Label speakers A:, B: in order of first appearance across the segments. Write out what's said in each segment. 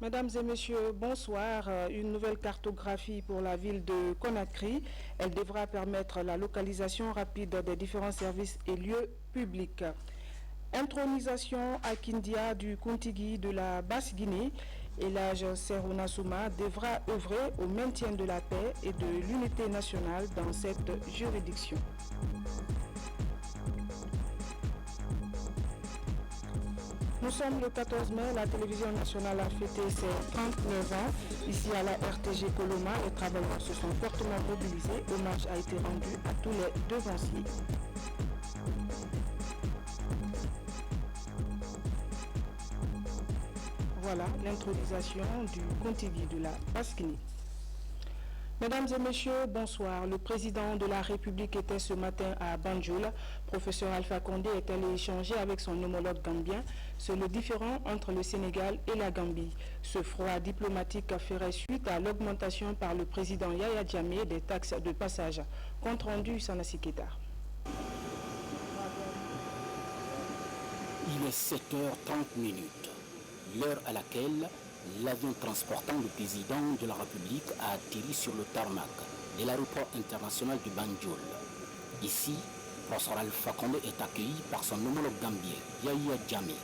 A: Mesdames et messieurs, bonsoir. Une nouvelle cartographie pour la ville de Conakry. Elle devra permettre la localisation rapide des différents services et lieux publics. Intronisation à Kindia du Kontigi de la Basse-Guinée. Elhadji Serouna Souma devra œuvrer au maintien de la paix et de l'unité nationale dans cette juridiction. Nous sommes le 14 mai, la télévision nationale a fêté ses 39 ans. Ici à la RTG Coloma, les travailleurs se sont fortement mobilisés. Hommage a été rendu à tous les devanciers. Voilà l'intronisation du Kontigi de la Basse-Guinée. Mesdames et messieurs, bonsoir. Le président de la République était ce matin à Banjul. Professeur Alpha Condé est allé échanger avec son homologue gambien sur le différend entre le Sénégal et la Gambie. Ce froid diplomatique ferait suite à l'augmentation par le président Yaya Jammeh des taxes de passage. Compte rendu Sanassi Keita.
B: Il est 7h30, l'heure à laquelle l'avion transportant le président de la République a atterri sur le tarmac de l'aéroport international de Banjul. Ici, professeur Alpha Condé est accueilli par son homologue gambien, Yaya Jammeh.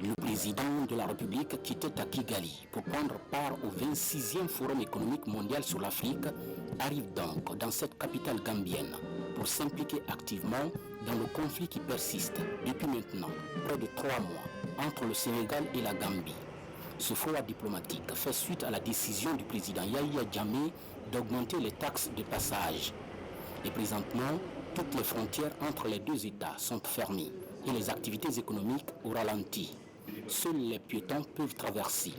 B: Le président de la République quittait à Kigali pour prendre part au 26e Forum économique mondial sur l'Afrique arrive donc dans cette capitale gambienne pour s'impliquer activement dans le conflit qui persiste depuis maintenant près de 3 mois entre le Sénégal et la Gambie. Ce froid diplomatique fait suite à la décision du président Yaya Jammeh d'augmenter les taxes de passage. Et présentement, toutes les frontières entre les deux États sont fermées et les activités économiques au ralenti. Seuls les piétons peuvent traverser.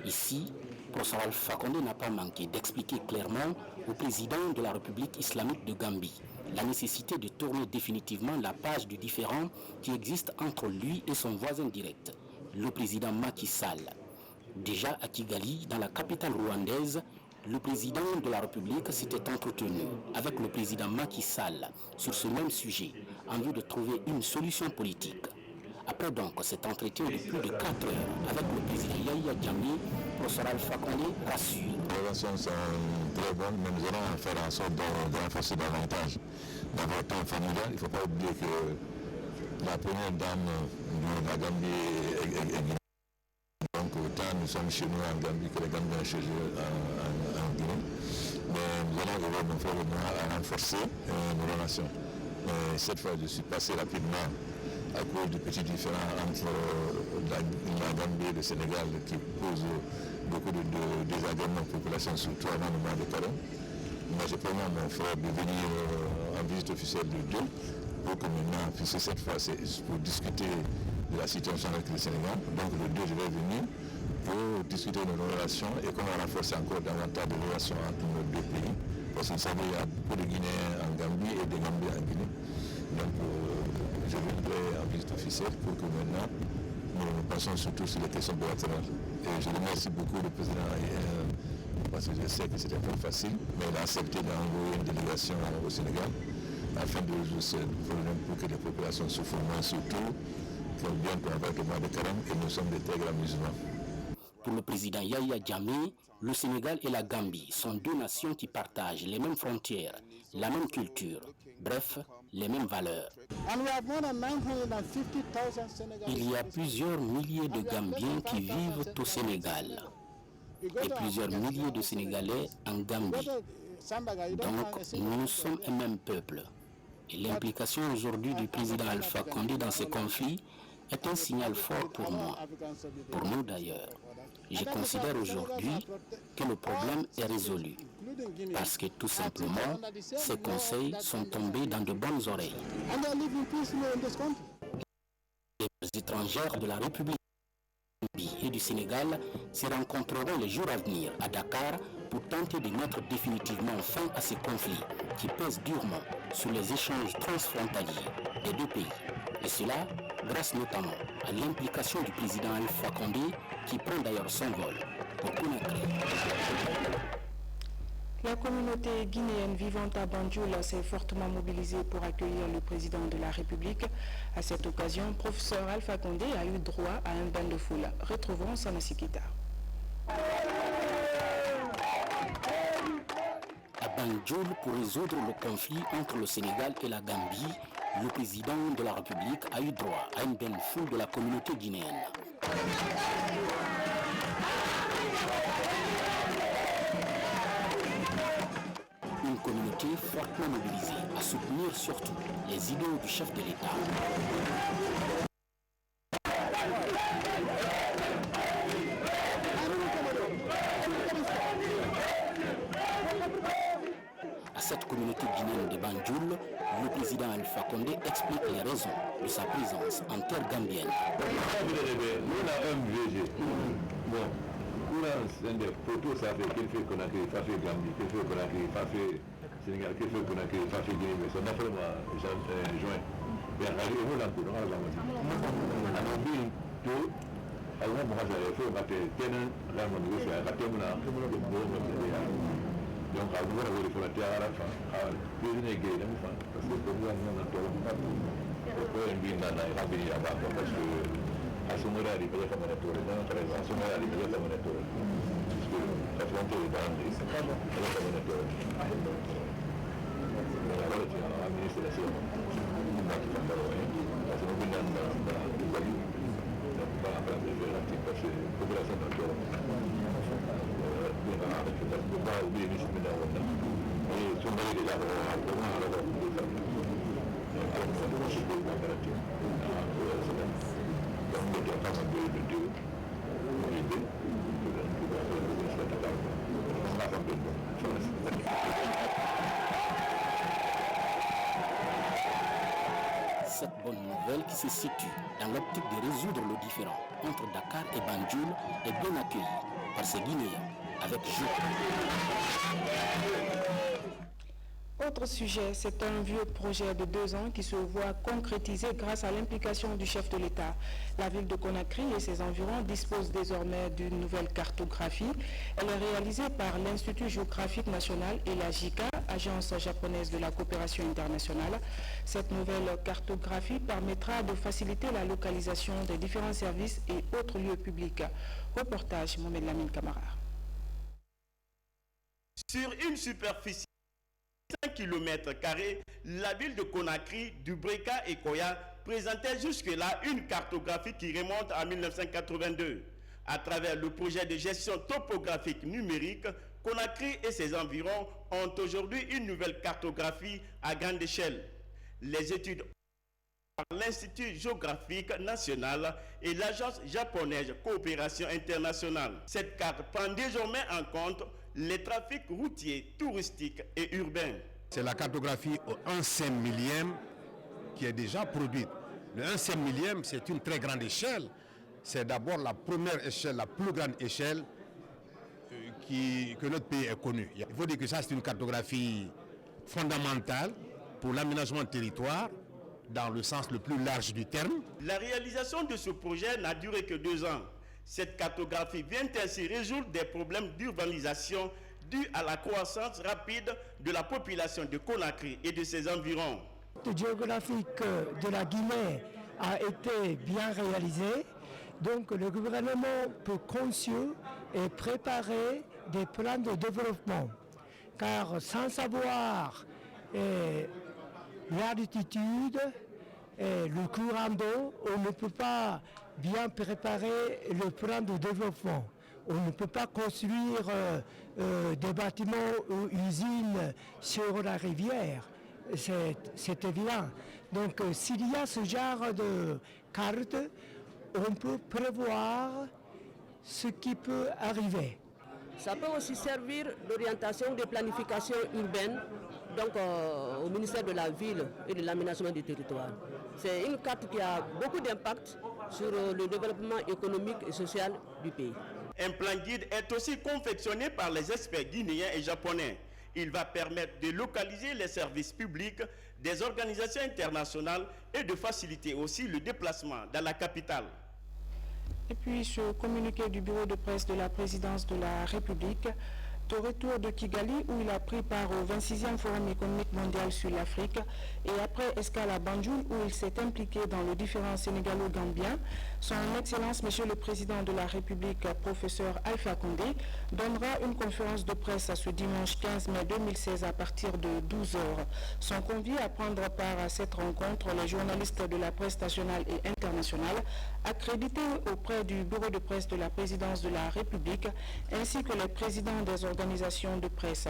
B: Ici, professeur Alpha Condé n'a pas manqué d'expliquer clairement au président de la République islamique de Gambie la nécessité de tourner définitivement la page du différend qui existe entre lui et son voisin direct, le président Macky Sall. Déjà à Kigali, dans la capitale rwandaise, le président de la République s'était entretenu avec le président Macky Sall sur ce même sujet en vue de trouver une solution politique. Après donc cet entretien de plus de 4 heures avec le président Yaya Jammeh, professeur Alpha Condé rassure.
C: Les relations sont très bonnes, mais nous allons faire en sorte de renforcer davantage. D'avoir un temps familial, il ne faut pas oublier que la première dame de la Gambie est donc autant nous sommes chez nous en Gambie que les Gambiens chez eux en Guinée. Mais nous allons devoir nous faire à renforcer nos relations. Mais cette fois, je suis passé rapidement à cause du petit différend entre la Gambie et le Sénégal qui pose beaucoup de désagréments aux populations, surtout avant le mois de carême. Moi, j'ai promis à mon frère de venir en visite officielle le 2 pour que maintenant, puisque cette fois, c'est pour discuter de la situation avec le Sénégal. Donc le 2, je vais venir pour discuter de nos relations et comment renforcer encore davantage les relations entre nos deux pays. Parce que vous savez, il y a beaucoup de Guinéens en Gambie et des Gambiens en Guinée. Donc je viendrai en visite officielle pour que maintenant nous passions surtout sur les questions bilatérales. Et je remercie beaucoup le président parce que je sais que c'était pas facile, mais il a accepté d'envoyer une délégation au Sénégal afin de résoudre ce problème pour que les populations souffrent moins, surtout qui ont bien travaillé le mois de carême et nous sommes des très grands musulmans.
B: Pour le président Yahya Jammeh, le Sénégal et la Gambie sont deux nations qui partagent les mêmes frontières, la même culture, bref, les mêmes valeurs. Il y a plusieurs milliers de Gambiens qui vivent au Sénégal et plusieurs milliers de Sénégalais en Gambie. Donc, nous sommes un même peuple. Et l'implication aujourd'hui du président Alpha Condé dans ce conflit est un signal fort pour moi, pour nous d'ailleurs. Je considère aujourd'hui que le problème est résolu, parce que tout simplement, ces conseils sont tombés dans de bonnes oreilles. Les étrangères de la République et du Sénégal se rencontreront les jours à venir à Dakar pour tenter de mettre définitivement fin à ces conflits qui pèsent durement sur les échanges transfrontaliers des deux pays. Et cela grâce notamment à l'implication du président Alpha Condé qui prend d'ailleurs son vol pour Conakry.
A: La communauté guinéenne vivant à Banjul s'est fortement mobilisée pour accueillir le président de la République. À cette occasion, professeur Alpha Condé a eu droit à un bain de foule. Retrouvons Sanassi Kita.
B: À Banjul, pour résoudre le conflit entre le Sénégal et la Gambie, le président de la République a eu droit à une belle foule de la communauté guinéenne. Une communauté fortement mobilisée à soutenir surtout les idéaux du chef de l'État. À cette communauté guinéenne de Banjul, le président Alpha Condé explique les raisons de sa présence en terre gambienne.
C: Des photos, ça fait qu'il fait Conakry, ça fait Gambie, qu'il fait Conakry, ça fait Sénégal, qu'il fait Conakry, ça fait Guinée, mais son affaire m'a joint. Bien, allez, on l'a pour nous, on l'a dit. Alors, bien, tout, alors, moi, j'avais fait, on va te tenir, là, mon niveau, c'est un raté, on a, donc, à vous, on va faire la terre à la fin, à déjeuner gay, parce que pour nous, on a tout, on peut bien, on a bien là-bas, parce que a ce moment-là, il peut y avoir un tour, à ce moment-là, il peut y avoir un tour. Parce que la frontière est grande, c'est pas bon, il peut y avoir un tour. Mais la loi est un ministre de la Séance. Il n'y a pas de problème. Parce que nous venons dans le Wali, donc on va apprendre à faire l'actif parce que la population est en tour. On ne va pas oublier les chemins d'avant. Et si on va aller là, on va aller là. Alors, on va se faire la garantie.
B: Cette bonne nouvelle qui se situe dans l'optique de résoudre le différend entre Dakar et Banjul est bien accueillie par ces Guinéens avec joie.
A: Autre sujet, c'est un vieux projet de 2 ans qui se voit concrétisé grâce à l'implication du chef de l'État. La ville de Conakry et ses environs disposent désormais d'une nouvelle cartographie. Elle est réalisée par l'Institut géographique national et la JICA, agence japonaise de la coopération internationale. Cette nouvelle cartographie permettra de faciliter la localisation des différents services et autres lieux publics. Reportage Mohamed Lamine Camara.
D: Sur une superficie 5 km², la ville de Conakry, du Breka et Koya présentait jusque-là une cartographie qui remonte à 1982. À travers le projet de gestion topographique numérique, Conakry et ses environs ont aujourd'hui une nouvelle cartographie à grande échelle. Les études par l'Institut géographique national et l'Agence japonaise coopération internationale. Cette carte prend désormais en compte les trafics routiers, touristiques et urbains.
E: C'est la cartographie au 1/5 millième qui est déjà produite. Le 1/5 millième, c'est une très grande échelle. C'est d'abord la première échelle, la plus grande échelle que notre pays ait connue. Il faut dire que ça, c'est une cartographie fondamentale pour l'aménagement du territoire dans le sens le plus large du terme.
D: La réalisation de ce projet n'a duré que 2 ans. Cette cartographie vient ainsi résoudre des problèmes d'urbanisation dus à la croissance rapide de la population de Conakry et de ses environs.
F: La carte géographique de la Guinée a été bien réalisée. Donc le gouvernement peut conçu et préparer des plans de développement. Car sans savoir l'altitude et le courant d'eau, on ne peut pas bien préparer le plan de développement. On ne peut pas construire des bâtiments ou usines sur la rivière. C'est évident. Donc s'il y a ce genre de carte, on peut prévoir ce qui peut arriver.
G: Ça peut aussi servir d'orientation de planification urbaine donc, au ministère de la Ville et de l'aménagement du territoire. C'est une carte qui a beaucoup d'impact sur le développement économique et social du pays.
D: Un plan guide est aussi confectionné par les experts guinéens et japonais. Il va permettre de localiser les services publics des organisations internationales et de faciliter aussi le déplacement dans la capitale.
A: Et puis ce communiqué du bureau de presse de la présidence de la République au retour de Kigali où il a pris part au 26e Forum économique mondial sur l'Afrique et après escale à Banjul où il s'est impliqué dans le différend sénégalo-gambien, son Excellence Monsieur le Président de la République, professeur Alpha Condé, donnera une conférence de presse ce dimanche 15 mai 2016 à partir de 12h. Sont conviés à prendre part à cette rencontre les journalistes de la presse nationale et internationale accrédités auprès du bureau de presse de la présidence de la République ainsi que les présidents des organisations de presse.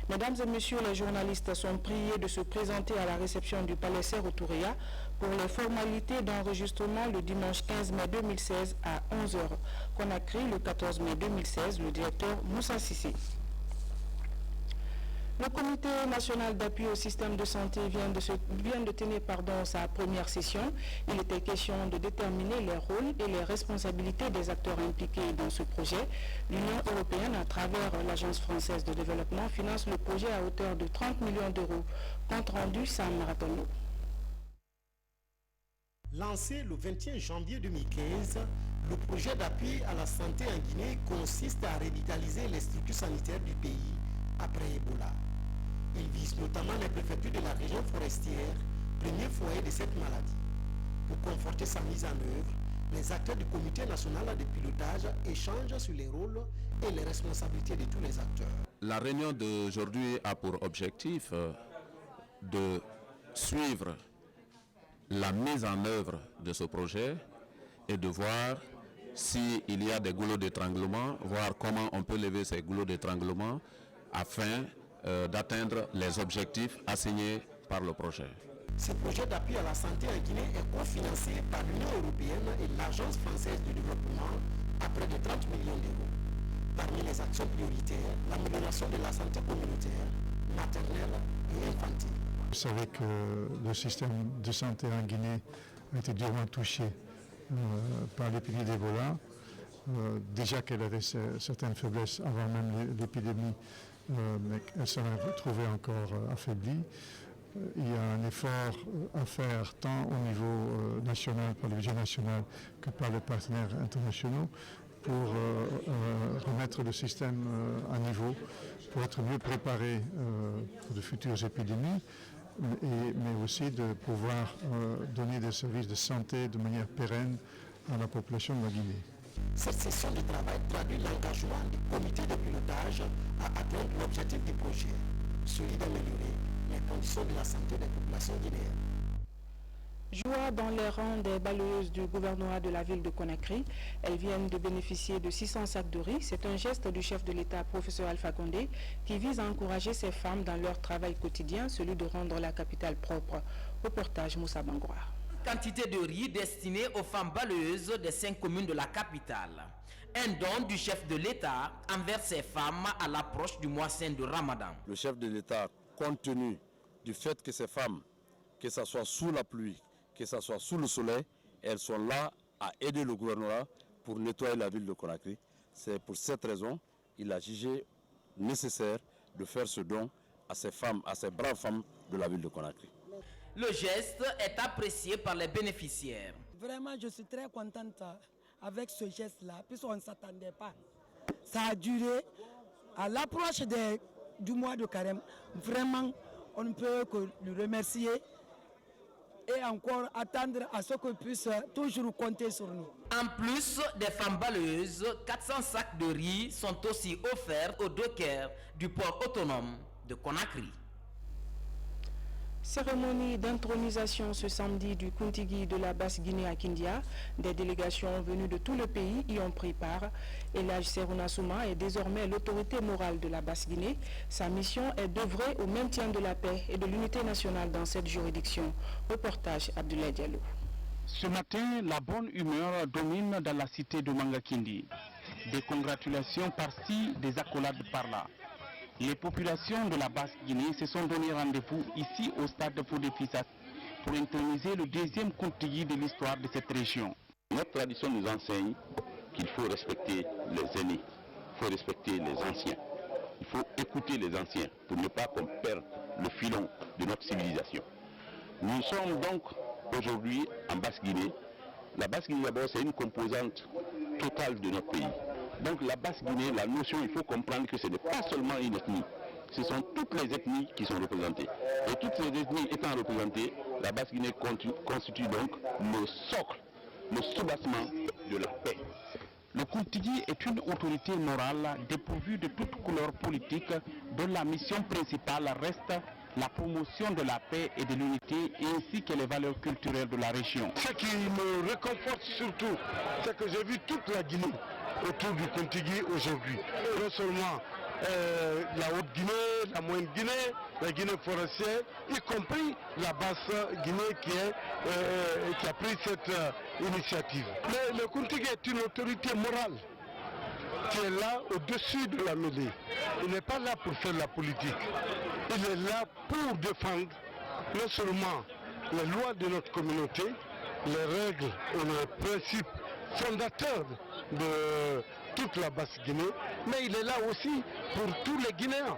A: Mesdames et messieurs, les journalistes sont priés de se présenter à la réception du Palais Sékou-Touréa pour les formalités d'enregistrement le dimanche 15 mai 2016 à 11h. Conakry, le 14 mai 2016, le directeur Moussa Sissi. Le Comité national d'appui au système de santé vient de tenir sa première session. Il était question de déterminer les rôles et les responsabilités des acteurs impliqués dans ce projet. L'Union européenne, à travers l'Agence française de développement, finance le projet à hauteur de 30 millions d'euros. Compte rendu, Sam Marathonneau.
H: Lancé le 21 janvier 2015, le projet d'appui à la santé en Guinée consiste à revitaliser les structures sanitaires du pays après Ebola. Il vise notamment les préfectures de la région forestière, premier foyer de cette maladie. Pour conforter sa mise en œuvre, les acteurs du comité national de pilotage échangent sur les rôles et les responsabilités de tous les acteurs.
I: La réunion d'aujourd'hui a pour objectif de suivre la mise en œuvre de ce projet et de voir s'il y a des goulots d'étranglement, voir comment on peut lever ces goulots d'étranglement afin d'atteindre les objectifs assignés par le projet.
H: Ce projet d'appui à la santé en Guinée est cofinancé par l'Union européenne et l'Agence française du développement à près de 30 millions d'euros. Parmi les actions prioritaires, l'amélioration de la santé communautaire, maternelle et infantile.
J: Vous savez que le système de santé en Guinée a été durement touché par l'épidémie d'Ebola. Déjà qu'elle avait certaines faiblesses avant même l'épidémie, mais elle s'en est retrouvée encore affaiblie. Il y a un effort à faire tant au niveau national, par le budget national, que par les partenaires internationaux pour remettre le système à niveau, pour être mieux préparé pour de futures épidémies, mais aussi de pouvoir donner des services de santé de manière pérenne à la population de la Guinée.
H: Cette session de travail traduit l'engagement du comité de pilotage à atteindre l'objectif du projet, celui d'améliorer les conditions de la santé des populations guinéennes.
A: Joie dans les rangs des balayeuses du gouvernorat de la ville de Conakry. Elles viennent de bénéficier de 600 sacs de riz. C'est un geste du chef de l'État, professeur Alpha Condé, qui vise à encourager ces femmes dans leur travail quotidien, celui de rendre la capitale propre. Reportage Moussa Bangoura.
K: quantité de riz destinée aux femmes balayeuses des 5 communes de la capitale. Un don du chef de l'État envers ces femmes à l'approche du mois saint de Ramadan.
L: Le chef de l'État, compte tenu du fait que ces femmes, que ce soit sous la pluie, que ce soit sous le soleil, elles sont là à aider le gouvernement pour nettoyer la ville de Conakry. C'est pour cette raison qu'il a jugé nécessaire de faire ce don à ces femmes, à ces braves femmes de la ville de Conakry.
K: Le geste est apprécié par les bénéficiaires.
M: Vraiment, je suis très contente avec ce geste-là, puisqu'on ne s'attendait pas. Ça a duré à l'approche du mois de carême. Vraiment, on ne peut que le remercier et encore attendre à ce qu'on puisse toujours compter sur nous.
K: En plus des femmes balayeuses, 400 sacs de riz sont aussi offerts aux dockers du port autonome de Conakry.
A: Cérémonie d'intronisation ce samedi du Kuntigi de la Basse-Guinée à Kindia. Des délégations venues de tout le pays y ont pris part. Elhadj Serouna Souma est désormais l'autorité morale de la Basse-Guinée. Sa mission est d'œuvrer au maintien de la paix et de l'unité nationale dans cette juridiction. Reportage Abdoulaye Diallo.
N: Ce matin, la bonne humeur domine dans la cité de Mangakindi. Des congratulations par-ci, des accolades par-là. Les populations de la Basse-Guinée se sont donné rendez-vous ici au stade de Fodé-Fissat pour introniser le deuxième Kuntigi de l'histoire de cette région.
O: Notre tradition nous enseigne qu'il faut respecter les aînés, il faut respecter les anciens. Il faut écouter les anciens pour ne pas qu'on perde le filon de notre civilisation. Nous sommes donc aujourd'hui en Basse-Guinée. La Basse-Guinée d'abord c'est une composante totale de notre pays. Donc la Basse-Guinée, la notion, il faut comprendre que ce n'est pas seulement une ethnie. Ce sont toutes les ethnies qui sont représentées. Et toutes ces ethnies étant représentées, la Basse-Guinée constitue donc le socle, le soubassement de la paix.
N: Le Kuntigi est une autorité morale dépourvue de toute couleur politique dont la mission principale reste la promotion de la paix et de l'unité ainsi que les valeurs culturelles de la région.
E: Ce qui me réconforte surtout, c'est que j'ai vu toute la Guinée autour du Kuntigi aujourd'hui. Non seulement la Haute-Guinée, la Moyenne-Guinée, la Guinée forestière, y compris la Basse-Guinée qui a pris cette initiative. Mais le Kuntigi est une autorité morale qui est là au-dessus de la mêlée. Il n'est pas là pour faire la politique. Il est là pour défendre non seulement les lois de notre communauté, les règles et les principes fondateurs de toute la Basse-Guinée, mais il est là aussi pour tous les Guinéens.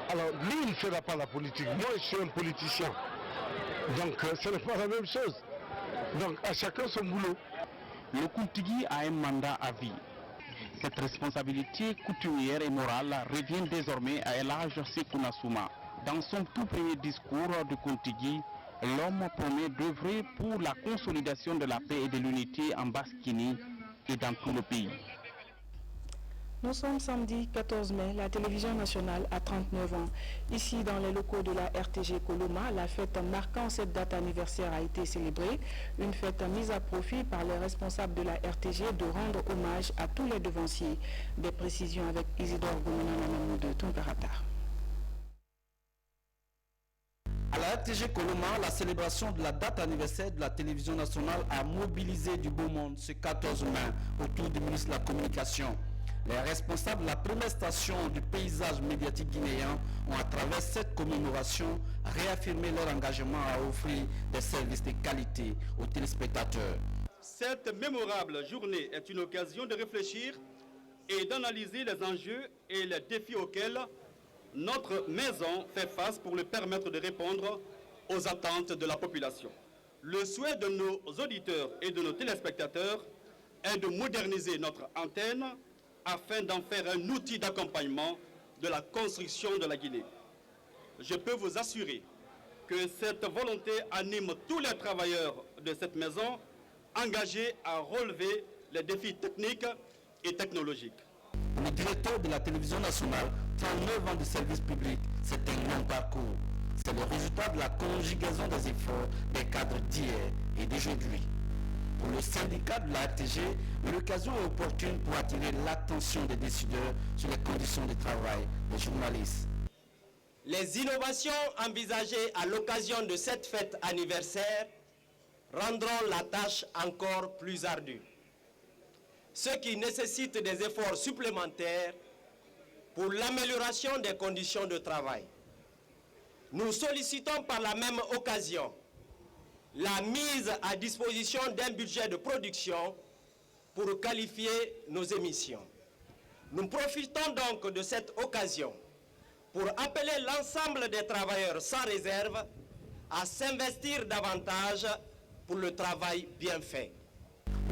E: Alors lui, il ne fera pas la politique. Moi, je suis un politicien. Donc ce n'est pas la même chose. Donc à chacun son boulot.
N: Le Kuntigi a un mandat à vie. Cette responsabilité coutumière et morale revient désormais à Elhadj Serouna Souma. Dans son tout premier discours de Kuntigi, l'homme promet d'œuvrer pour la consolidation de la paix et de l'unité en Basse-Guinée et dans tout le pays.
A: Nous sommes samedi 14 mai, la télévision nationale a 39 ans. Ici, dans les locaux de la RTG Coloma, la fête marquant cette date anniversaire a été célébrée. Une fête mise à profit par les responsables de la RTG de rendre hommage à tous les devanciers. Des précisions avec Isidore Goumenanamou de Tunkaratar.
P: À la RTG Coloma, la célébration de la date anniversaire de la télévision nationale a mobilisé du beau monde ce 14 mai autour du ministre de la Communication. Les responsables de la première station du paysage médiatique guinéen ont, à travers cette commémoration, réaffirmé leur engagement à offrir des services de qualité aux téléspectateurs.
D: Cette mémorable journée est une occasion de réfléchir et d'analyser les enjeux et les défis auxquels notre maison fait face pour lui permettre de répondre aux attentes de la population. Le souhait de nos auditeurs et de nos téléspectateurs est de moderniser notre antenne afin d'en faire un outil d'accompagnement de la construction de la Guinée. Je peux vous assurer que cette volonté anime tous les travailleurs de cette maison engagés à relever les défis techniques et technologiques.
P: Le directeur de la télévision nationale, 39 ans de service public, c'est un long parcours. C'est le résultat de la conjugaison des efforts des cadres d'hier et d'aujourd'hui. Pour le syndicat de la RTG, l'occasion est opportune pour attirer l'attention des décideurs sur les conditions de travail des journalistes.
Q: Les innovations envisagées à l'occasion de cette fête anniversaire rendront la tâche encore plus ardue, ce qui nécessite des efforts supplémentaires pour l'amélioration des conditions de travail. Nous sollicitons par la même occasion la mise à disposition d'un budget de production pour qualifier nos émissions. Nous profitons donc de cette occasion pour appeler l'ensemble des travailleurs sans réserve à s'investir davantage pour le travail bien fait.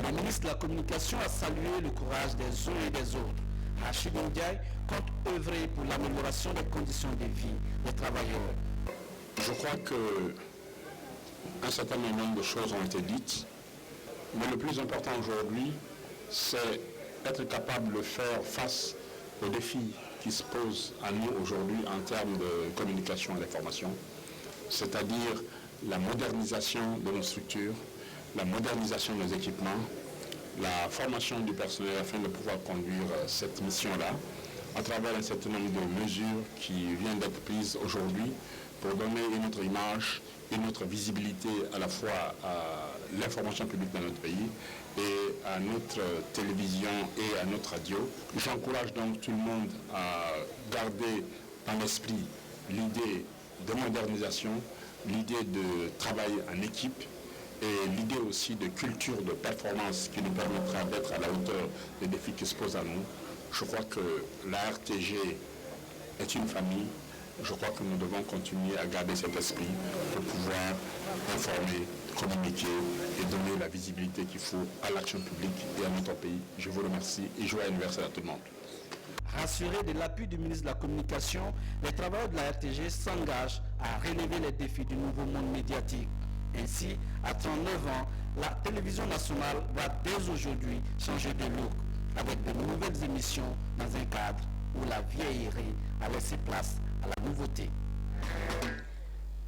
P: Le ministre de la Communication a salué le courage des uns et des autres. Rachid Ndiaye compte œuvrer pour l'amélioration des conditions de vie des travailleurs.
R: Je crois qu'un certain nombre de choses ont été dites, mais le plus important aujourd'hui, c'est être capable de faire face aux défis qui se posent à nous aujourd'hui en termes de communication et d'information, c'est-à-dire la modernisation de nos structures, la modernisation de nos équipements, la formation du personnel afin de pouvoir conduire cette mission-là à travers un certain nombre de mesures qui viennent d'être prises aujourd'hui pour donner une autre image, une autre visibilité à la fois à l'information publique dans notre pays et à notre télévision et à notre radio. J'encourage donc tout le monde à garder en l'esprit l'idée de modernisation, l'idée de travail en équipe et l'idée aussi de culture de performance qui nous permettra d'être à la hauteur des défis qui se posent à nous. Je crois que la RTG est une famille. Je crois que nous devons continuer à garder cet esprit pour pouvoir informer, communiquer et donner la visibilité qu'il faut à l'action publique et à notre pays. Je vous remercie et joyeux anniversaire à tout le monde.
P: Rassurés de l'appui du ministre de la Communication, les travailleurs de la RTG s'engagent à relever les défis du nouveau monde médiatique. Ainsi, à 39 ans, la télévision nationale va dès aujourd'hui changer de look avec de nouvelles émissions dans un cadre où la vieillerie a laissé place à la nouveauté.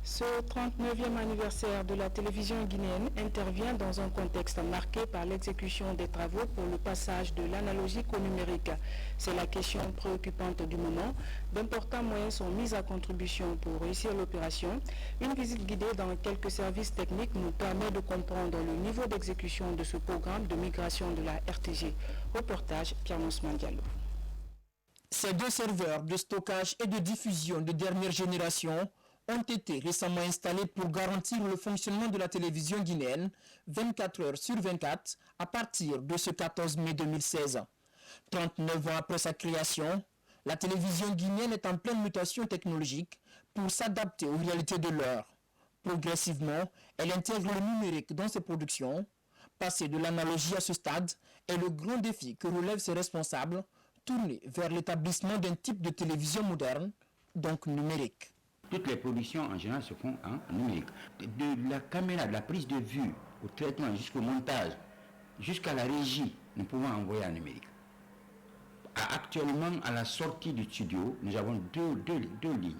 A: Ce 39e anniversaire de la télévision guinéenne intervient dans un contexte marqué par l'exécution des travaux pour le passage de l'analogique au numérique. C'est la question préoccupante du moment. D'importants moyens sont mis à contribution pour réussir l'opération. Une visite guidée dans quelques services techniques nous permet de comprendre le niveau d'exécution de ce programme de migration de la RTG. Reportage Pierre-Ousmane Diallo.
K: Ces deux serveurs de stockage et de diffusion de dernière génération ont été récemment installés pour garantir le fonctionnement de la télévision guinéenne 24 heures sur 24 à partir de ce 14 mai 2016. 39 ans après sa création, la télévision guinéenne est en pleine mutation technologique pour s'adapter aux réalités de l'heure. Progressivement, elle intègre le numérique dans ses productions. Passer de l'analogie à ce stade est le grand défi que relèvent ses responsables, tournés vers l'établissement d'un type de télévision moderne, donc numérique.
S: Toutes les productions en général se font en numérique. De la caméra, de la prise de vue, au traitement, jusqu'au montage, jusqu'à la régie, nous pouvons envoyer en numérique. Actuellement, à la sortie du studio, nous avons deux lignes.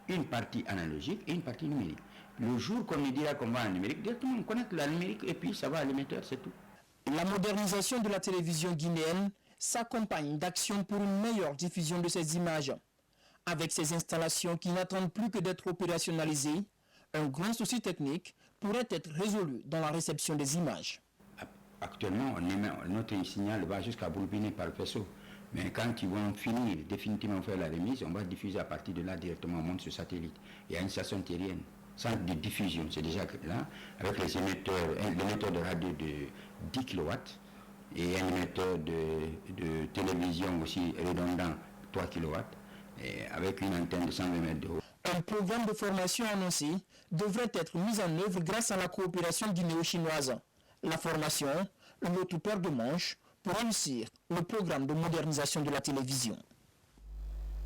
S: Une partie analogique et une partie numérique. Le jour qu'on nous dira qu'on va en numérique, directement on connecte la numérique et puis ça va à l'émetteur, c'est tout.
K: La modernisation de la télévision guinéenne s'accompagne d'actions pour une meilleure diffusion de ces images. Avec ces installations qui n'attendent plus que d'être opérationnalisées, un grand souci technique pourrait être résolu dans la réception des images.
S: Actuellement, notre signal va jusqu'à Boulbini par le faisceau. Mais quand ils vont finir définitivement faire la remise, on va diffuser à partir de là directement au monde sur satellite. Il y a une station terrienne, centre de diffusion, c'est déjà là, avec les émetteurs de radio de 10 kW et un émetteur de télévision aussi redondant 3 kW. Et avec une antenne de 120 mètres de haut.
K: Un programme de formation annoncé devrait être mis en œuvre grâce à la coopération guinéo-chinoise. La formation, l'autre paire de manches pour réussir le programme de modernisation de la télévision.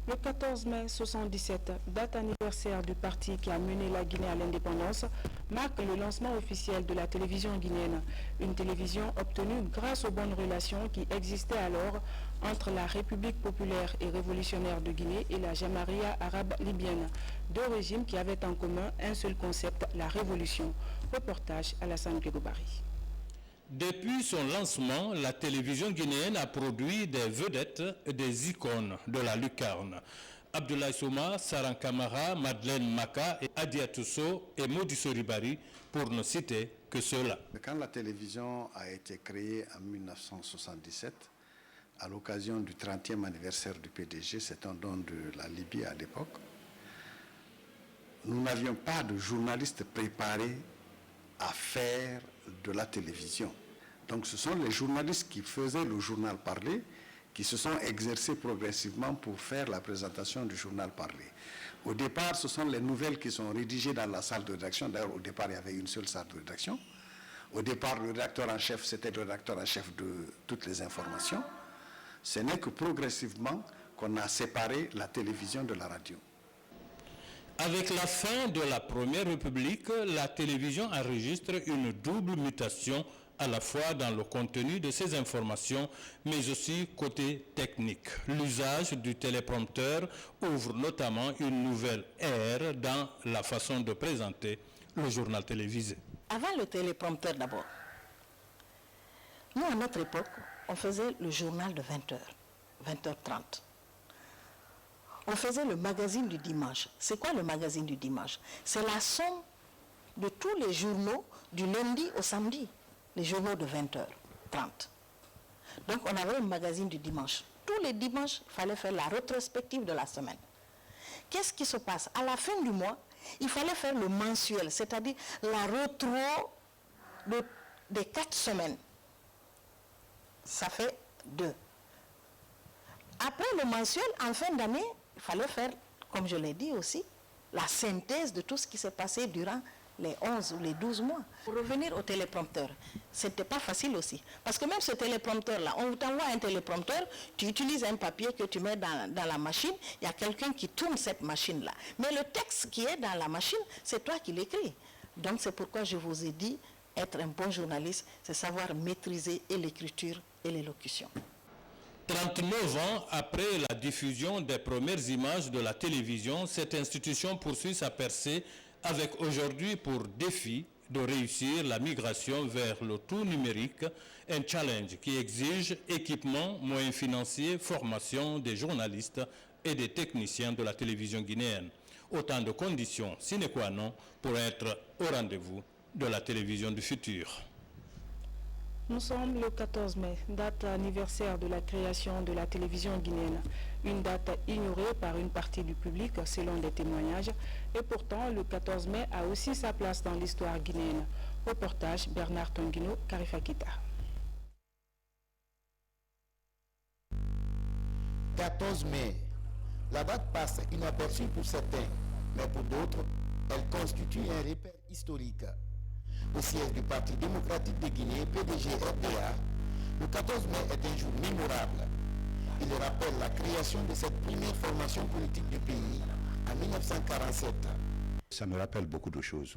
A: Le 14 mai 1977, date anniversaire du parti qui a mené la Guinée à l'indépendance, marque le lancement officiel de la télévision guinéenne. Une télévision obtenue grâce aux bonnes relations qui existaient alors entre la République populaire et révolutionnaire de Guinée et la Jamaria arabe libyenne. Deux régimes qui avaient en commun un seul concept, la révolution. Reportage Alassane Guégoubari.
T: Depuis son lancement, la télévision guinéenne a produit des vedettes et des icônes de la lucarne. Abdoulaye Souma, Saran Kamara, Madeleine Maka, Adiatousso et Modiso Ribari, pour ne citer que ceux-là.
U: Quand la télévision a été créée en 1977, à l'occasion du 30e anniversaire du PDG, c'est un don de la Libye à l'époque, nous n'avions pas de journalistes préparés à faire de la télévision. Donc ce sont les journalistes qui faisaient le journal parlé qui se sont exercés progressivement pour faire la présentation du journal parlé. Au départ, ce sont les nouvelles qui sont rédigées dans la salle de rédaction. D'ailleurs, au départ, il y avait une seule salle de rédaction. Au départ, le rédacteur en chef, c'était le rédacteur en chef de toutes les informations. Ce n'est que progressivement qu'on a séparé la télévision de la radio.
T: Avec la fin de la Première République, la télévision enregistre une double mutation à la fois dans le contenu de ces informations, mais aussi côté technique. L'usage du téléprompteur ouvre notamment une nouvelle ère dans la façon de présenter le journal télévisé.
V: Avant le téléprompteur d'abord, nous à notre époque, on faisait le journal de 20h, 20h30. On faisait le magazine du dimanche. C'est quoi le magazine du dimanche? C'est la somme de tous les journaux du lundi au samedi. Les journaux de 20h30. Donc on avait un magazine du dimanche. Tous les dimanches, il fallait faire la rétrospective de la semaine. Qu'est-ce qui se passe? À la fin du mois, il fallait faire le mensuel, c'est-à-dire la rétro des 4 semaines. Ça fait 2. Après le mensuel, en fin d'année, il fallait faire, comme je l'ai dit aussi, la synthèse de tout ce qui s'est passé durant les 11 ou les 12 mois. Pour revenir au téléprompteur, ce n'était pas facile aussi. Parce que même ce téléprompteur-là, on t'envoie un téléprompteur, tu utilises un papier que tu mets dans la machine, il y a quelqu'un qui tourne cette machine-là. Mais le texte qui est dans la machine, c'est toi qui l'écris. Donc c'est pourquoi je vous ai dit, être un bon journaliste, c'est savoir maîtriser et l'écriture et l'élocution.
T: 39 ans après la diffusion des premières images de la télévision, cette institution poursuit sa percée avec aujourd'hui pour défi de réussir la migration vers le tout numérique, un challenge qui exige équipement, moyens financiers, formation des journalistes et des techniciens de la télévision guinéenne. Autant de conditions sine qua non pour être au rendez-vous de la télévision du futur.
A: Nous sommes le 14 mai, date anniversaire de la création de la télévision guinéenne. Une date ignorée par une partie du public selon des témoignages. Et pourtant, le 14 mai a aussi sa place dans l'histoire guinéenne. Reportage Bernard Tonguino, Karifakita.
H: 14 mai. La date passe inaperçue pour certains, mais pour d'autres, elle constitue un repère historique. Au siège du Parti démocratique de Guinée, PDG-RDA, le 14 mai est un jour mémorable. Il rappelle la création de cette première formation politique du pays en 1947.
W: Ça me rappelle beaucoup de choses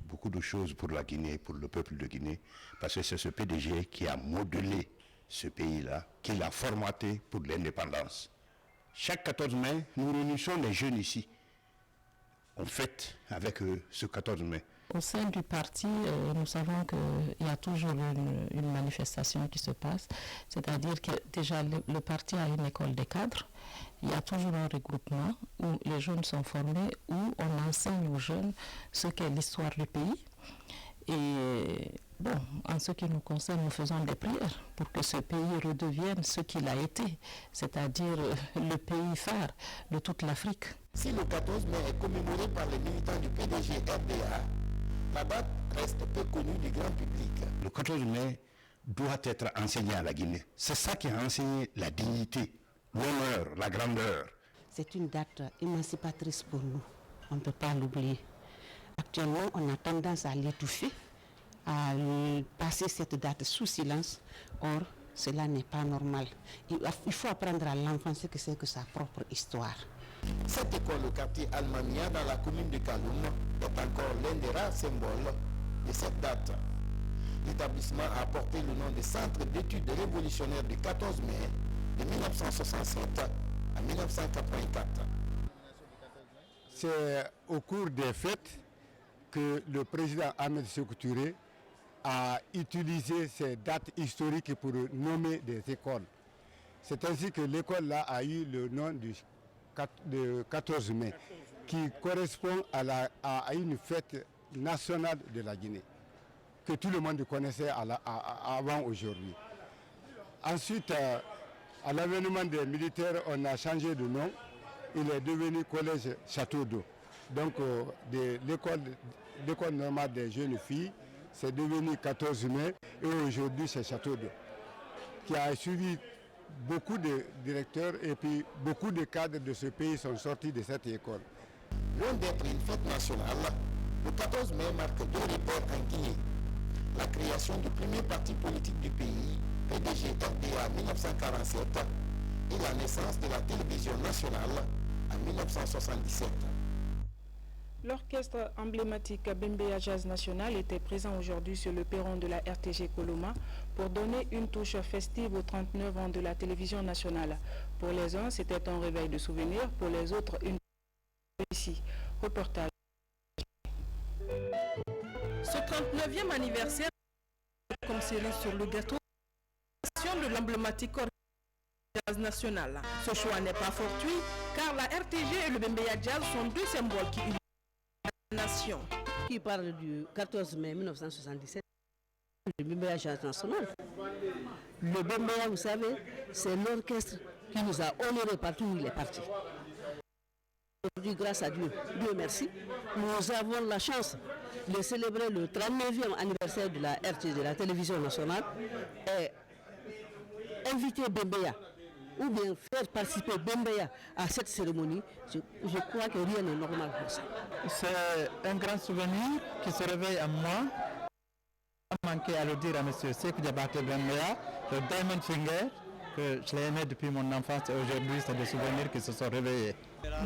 W: pour la Guinée, pour le peuple de Guinée, parce que c'est ce PDG qui a modelé ce pays-là, qui l'a formaté pour l'indépendance. Chaque 14 mai, nous réunissons les jeunes ici. On fête avec ce 14 mai.
X: Au sein du parti, nous savons qu'il y a toujours une manifestation qui se passe, c'est-à-dire que déjà le parti a une école des cadres, il y a toujours un regroupement où les jeunes sont formés, où on enseigne aux jeunes ce qu'est l'histoire du pays. Et bon, en ce qui nous concerne, nous faisons des prières pour que ce pays redevienne ce qu'il a été, c'est-à-dire le pays phare de toute l'Afrique.
H: Si le 14 mai est commémoré par les militants du PDG-RDA, la date reste peu connue du grand public.
W: Le 14 mai doit être enseigné à la Guinée. C'est ça qui a enseigné la dignité, l'honneur, la grandeur.
Y: C'est une date émancipatrice pour nous. On ne peut pas l'oublier. Actuellement, on a tendance à l'étouffer, à passer cette date sous silence. Or, cela n'est pas normal. Il faut apprendre à l'enfant ce que c'est que sa propre histoire.
H: Cette école au quartier Almamia dans la commune de Kaloum est encore l'un des rares symboles de cette date. L'établissement a porté le nom de Centre d'études révolutionnaires du 14 mai de 1967 à 1984.
E: C'est au cours des fêtes que le président Ahmed Sékou Touré a utilisé ces dates historiques pour nommer des écoles. C'est ainsi que l'école là a eu le nom du
B: 14 mai, qui correspond à une fête nationale de la Guinée, que tout le monde connaissait avant aujourd'hui. Ensuite, à l'avènement des militaires, on a changé de nom. Il est devenu collège Château d'eau. Donc, de l'école normale des jeunes filles, c'est devenu 14 mai et aujourd'hui c'est Château d'eau, qui a suivi beaucoup de directeurs et puis beaucoup de cadres de ce pays sont sortis de cette école.
H: Loin d'être une fête nationale, le 14 mai marque deux reports en Guinée. La création du premier parti politique du pays, PDG RDA en 1947, et la naissance de la télévision nationale en 1977.
A: L'orchestre emblématique Bembeya Jazz National était présent aujourd'hui sur le perron de la RTG Coloma pour donner une touche festive aux 39 ans de la télévision nationale. Pour les uns, c'était un réveil de souvenirs, pour les autres, une ici. Reportage.
C: Ce 39e anniversaire, comme cerise sur le gâteau, de l'emblématique Jazz National. Ce choix n'est pas fortuit, car la RTG et le Bembeya Jazz sont deux symboles qui unissent la nation.
F: Qui parle du 14 mai 1977, le Bembeya Jazz National. Le Bembeya, vous savez, c'est l'orchestre qui nous a honorés partout où il est parti. Aujourd'hui, grâce à Dieu, Dieu merci, nous avons la chance de célébrer le 39e anniversaire de la RTG, de la télévision nationale, et inviter Bembeya, ou bien faire participer Bembeya à cette cérémonie, je crois que rien n'est normal pour ça.
G: C'est un grand souvenir qui se réveille à moi. Je manqué à le dire à M. Sekou Diabaté Bembeya, le Diamond Finger, que je l'ai aimé depuis mon enfance et aujourd'hui c'est des souvenirs qui se sont réveillés.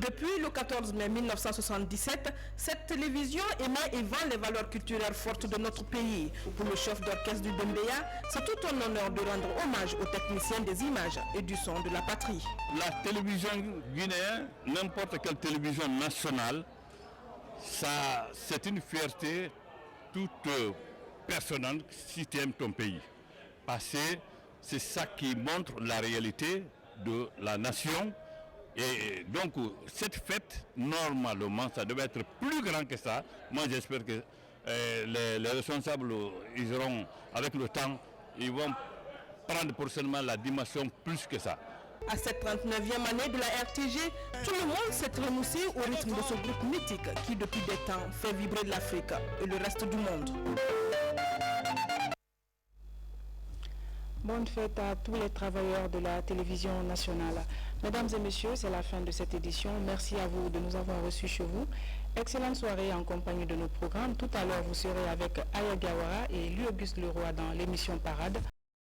C: Depuis le 14 mai 1977, cette télévision émet et vend les valeurs culturelles fortes de notre pays. Pour le chef d'orchestre du Bembeya, c'est tout un honneur de rendre hommage aux techniciens des images et du son de la patrie.
I: La télévision guinéenne, n'importe quelle télévision nationale, c'est une fierté toute personnelle si tu aimes ton pays. Parce que c'est ça qui montre la réalité de la nation. Et donc, cette fête, normalement, ça devait être plus grand que ça. Moi, j'espère que les responsables, ils auront, avec le temps, ils vont prendre pour seulement la dimension plus que ça.
C: À cette 39e année de la RTG, tout le monde s'est remoussé au rythme de ce groupe mythique qui, depuis des temps, fait vibrer l'Afrique et le reste du monde.
A: Bonne fête à tous les travailleurs de la télévision nationale. Mesdames et messieurs, c'est la fin de cette édition. Merci à vous de nous avoir reçus chez vous. Excellente soirée en compagnie de nos programmes. Tout à l'heure, vous serez avec Aya Gawara et Louis Auguste Leroy dans l'émission Parade.